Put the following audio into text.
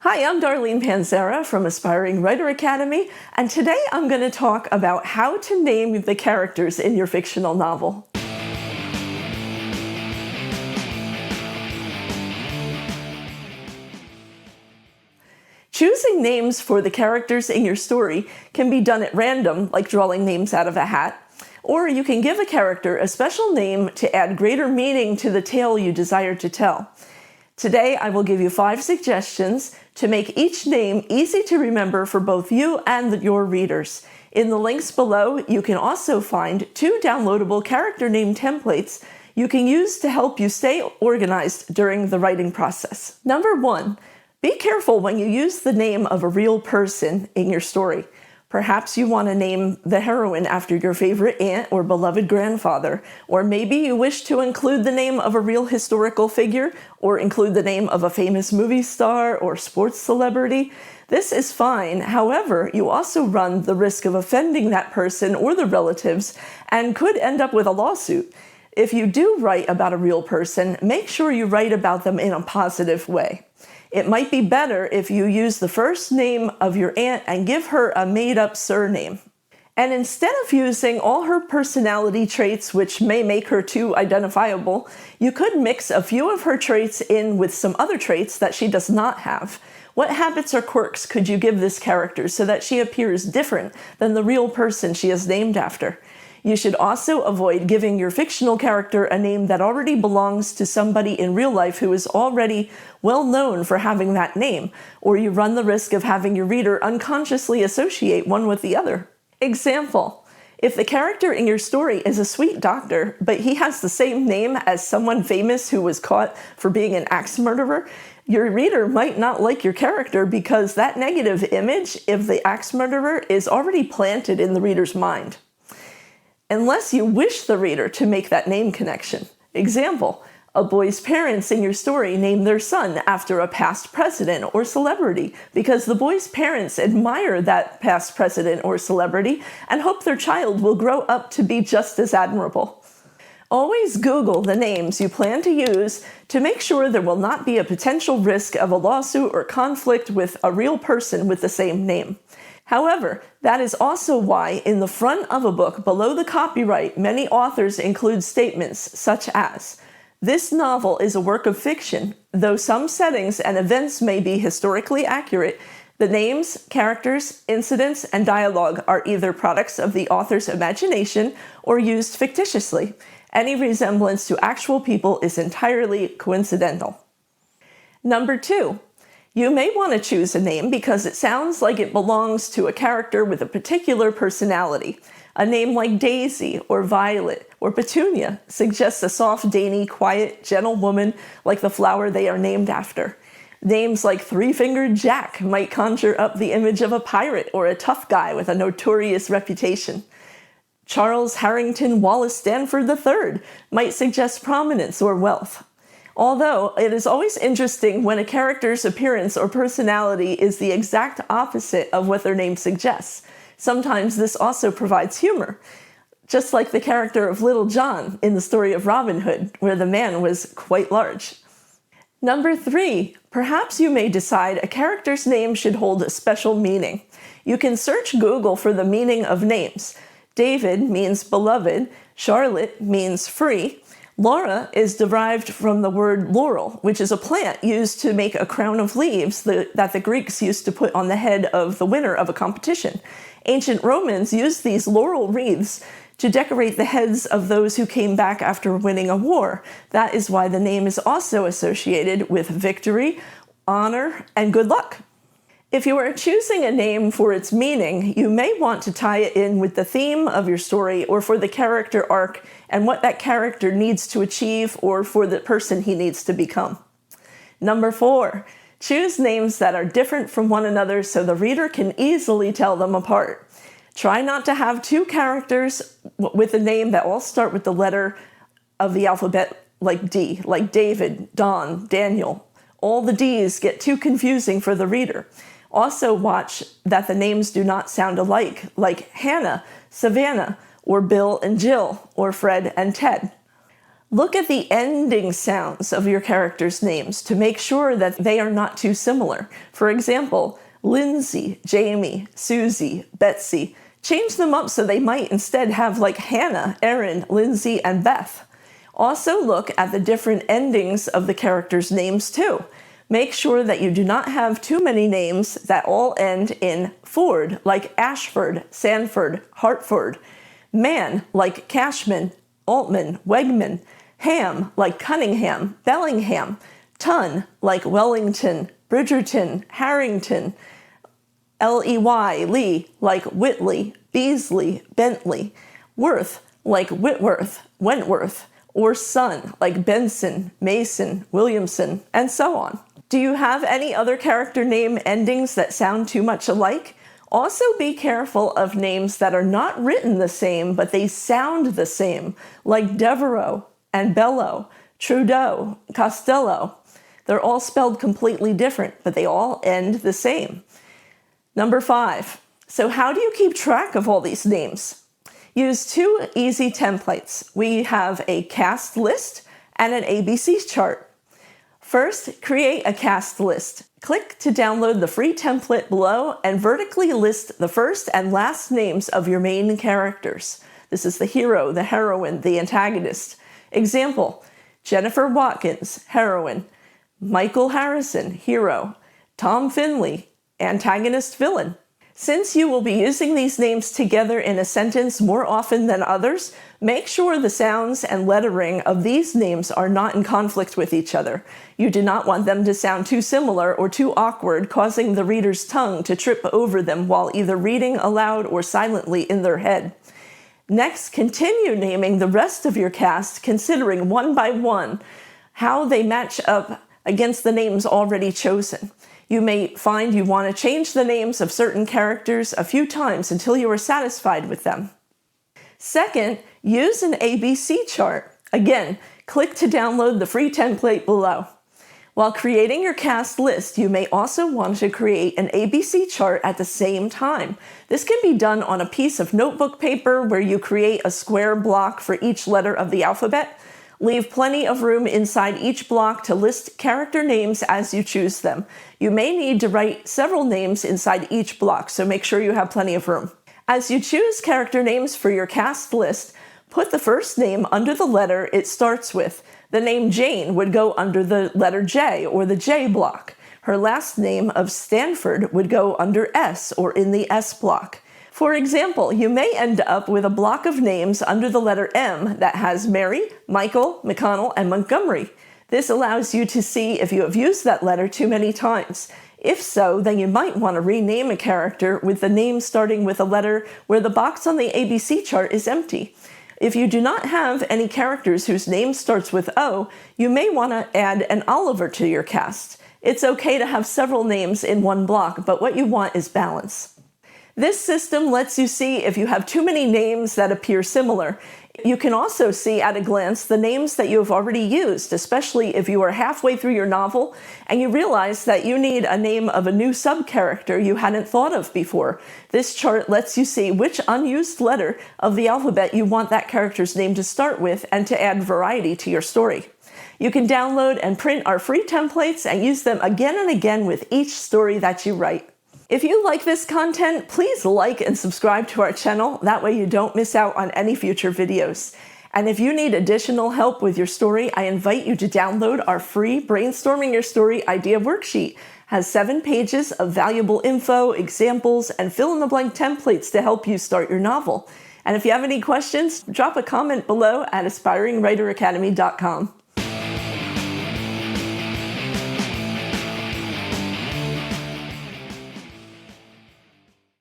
Hi, I'm Darlene Panzera from Aspiring Writer Academy, and today I'm going to talk about how to name the characters in your fictional novel. Choosing names for the characters in your story can be done at random, like drawing names out of a hat, or you can give a character a special name to add greater meaning to the tale you desire to tell. Today, I will give you 5 suggestions to make each name easy to remember for both you and your readers. In the links below, you can also find 2 downloadable character name templates you can use to help you stay organized during the writing process. Number 1, be careful when you use the name of a real person in your story. Perhaps you want to name the heroine after your favorite aunt or beloved grandfather, or maybe you wish to include the name of a real historical figure, or include the name of a famous movie star or sports celebrity. This is fine. However, you also run the risk of offending that person or the relatives and could end up with a lawsuit. If you do write about a real person, make sure you write about them in a positive way. It might be better if you use the first name of your aunt and give her a made-up surname. And instead of using all her personality traits, which may make her too identifiable, you could mix a few of her traits in with some other traits that she does not have. What habits or quirks could you give this character so that she appears different than the real person she is named after? You should also avoid giving your fictional character a name that already belongs to somebody in real life who is already well known for having that name, or you run the risk of having your reader unconsciously associate one with the other. Example: if the character in your story is a sweet doctor, but he has the same name as someone famous who was caught for being an axe murderer, your reader might not like your character because that negative image of the axe murderer is already planted in the reader's mind, unless you wish the reader to make that name connection. Example: a boy's parents in your story name their son after a past president or celebrity because the boy's parents admire that past president or celebrity and hope their child will grow up to be just as admirable. Always Google the names you plan to use to make sure there will not be a potential risk of a lawsuit or conflict with a real person with the same name. However, that is also why in the front of a book below the copyright, many authors include statements such as, "This novel is a work of fiction. Though some settings and events may be historically accurate, the names, characters, incidents, and dialogue are either products of the author's imagination or used fictitiously. Any resemblance to actual people is entirely coincidental." Number 2. You may want to choose a name because it sounds like it belongs to a character with a particular personality. A name like Daisy or Violet or Petunia suggests a soft, dainty, quiet, gentle woman like the flower they are named after. Names like Three-Fingered Jack might conjure up the image of a pirate or a tough guy with a notorious reputation. Charles Harrington Wallace Stanford III might suggest prominence or wealth. Although it is always interesting when a character's appearance or personality is the exact opposite of what their name suggests. Sometimes this also provides humor, just like the character of Little John in the story of Robin Hood, where the man was quite large. Number 3, perhaps you may decide a character's name should hold a special meaning. You can search Google for the meaning of names. David means beloved, Charlotte means free, Laura is derived from the word laurel, which is a plant used to make a crown of leaves that the Greeks used to put on the head of the winner of a competition. Ancient Romans used these laurel wreaths to decorate the heads of those who came back after winning a war. That is why the name is also associated with victory, honor, and good luck. If you are choosing a name for its meaning, you may want to tie it in with the theme of your story or for the character arc and what that character needs to achieve or for the person he needs to become. Number 4, choose names that are different from one another so the reader can easily tell them apart. Try not to have 2 characters with a name that all start with the letter of the alphabet like D, like David, Don, Daniel. All the D's get too confusing for the reader. Also watch that the names do not sound alike, like Hannah, Savannah, or Bill and Jill, or Fred and Ted. Look at the ending sounds of your characters' names to make sure that they are not too similar. For example, Lindsay, Jamie, Susie, Betsy. Change them up so they might instead have like Hannah, Erin, Lindsay, and Beth. Also look at the different endings of the characters' names too. Make sure that you do not have too many names that all end in Ford, like Ashford, Sanford, Hartford. Man, like Cashman, Altman, Wegman. Ham, like Cunningham, Bellingham. Ton, like Wellington, Bridgerton, Harrington. Ley, Lee, like Whitley, Beasley, Bentley. Worth, like Whitworth, Wentworth. Or son, like Benson, Mason, Williamson, and so on. Do you have any other character name endings that sound too much alike? Also be careful of names that are not written the same, but they sound the same, like Devereaux and Bello, Trudeau, Costello. They're all spelled completely different, but they all end the same. Number 5. So how do you keep track of all these names? Use 2 easy templates. We have a cast list and an ABC chart. First, create a cast list. Click to download the free template below and vertically list the first and last names of your main characters. This is the hero, the heroine, the antagonist. Example, Jennifer Watkins, heroine. Michael Harrison, hero. Tom Finley, antagonist, villain. Since you will be using these names together in a sentence more often than others, make sure the sounds and lettering of these names are not in conflict with each other. You do not want them to sound too similar or too awkward, causing the reader's tongue to trip over them while either reading aloud or silently in their head. Next, continue naming the rest of your cast, considering one by one how they match up against the names already chosen. You may find you want to change the names of certain characters a few times until you are satisfied with them. Second, use an ABC chart. Again, click to download the free template below. While creating your cast list, you may also want to create an ABC chart at the same time. This can be done on a piece of notebook paper where you create a square block for each letter of the alphabet. Leave plenty of room inside each block to list character names as you choose them. You may need to write several names inside each block, so make sure you have plenty of room. As you choose character names for your cast list, put the first name under the letter it starts with. The name Jane would go under the letter J or the J block. Her last name of Stanford would go under S or in the S block. For example, you may end up with a block of names under the letter M that has Mary, Michael, McConnell, and Montgomery. This allows you to see if you have used that letter too many times. If so, then you might want to rename a character with the name starting with a letter where the box on the ABC chart is empty. If you do not have any characters whose name starts with O, you may want to add an Oliver to your cast. It's okay to have several names in one block, but what you want is balance. This system lets you see if you have too many names that appear similar. You can also see at a glance the names that you have already used, especially if you are halfway through your novel and you realize that you need a name of a new sub-character you hadn't thought of before. This chart lets you see which unused letter of the alphabet you want that character's name to start with and to add variety to your story. You can download and print our free templates and use them again and again with each story that you write. If you like this content, please like and subscribe to our channel. That way you don't miss out on any future videos. And if you need additional help with your story, I invite you to download our free Brainstorming Your Story Idea Worksheet. It has 7 pages of valuable info, examples, and fill-in-the-blank templates to help you start your novel. And if you have any questions, drop a comment below at aspiringwriteracademy.com.